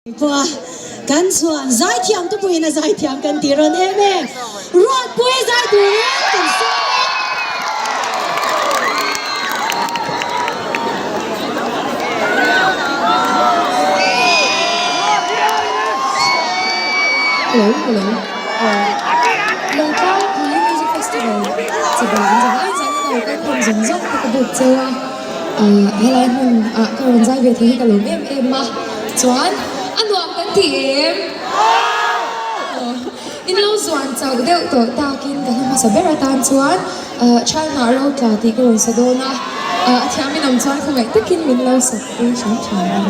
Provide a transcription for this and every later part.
Pua kan chuan zai thiam tu puina zai thiam kan tiron eme ruat pui zai tu kan Hello. Lần sau thì Music Festival chỉ bảo anh rằng anh đầu cái phần dẫn dắt cái bột chơi hay là mình cái lần sau về thì cái lối em mà Chuan anh đoán cái điểm in lâu Chuan chào cái đều tổ ta kinh cái mà sẽ biết là tan Chuan China lâu cả thì cái lần sau đó na thì mình làm Chuan không phải tất kinh mình lâu sẽ cũng sống chán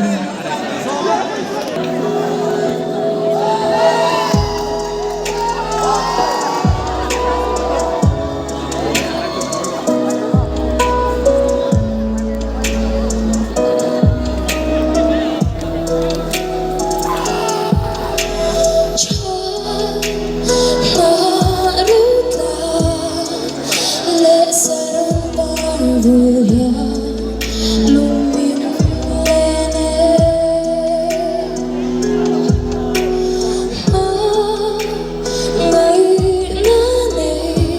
Hãy subscribe cho kênh Ghiền Mì Gõ để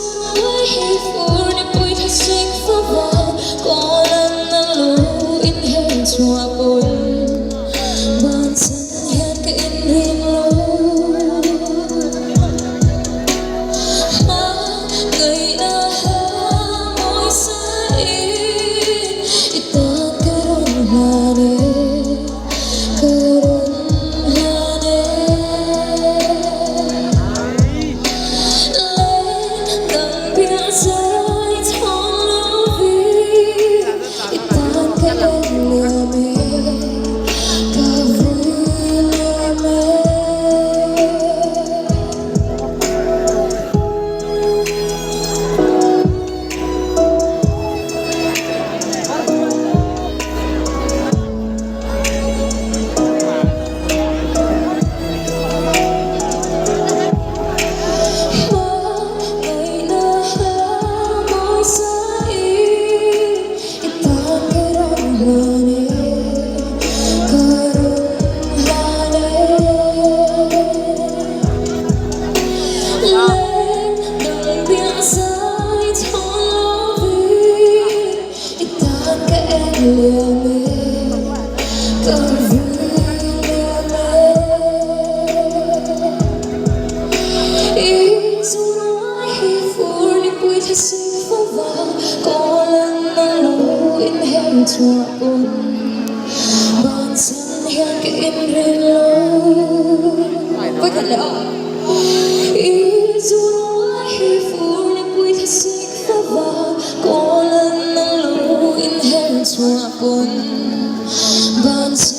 không bỏ lỡ những video hấp dẫn.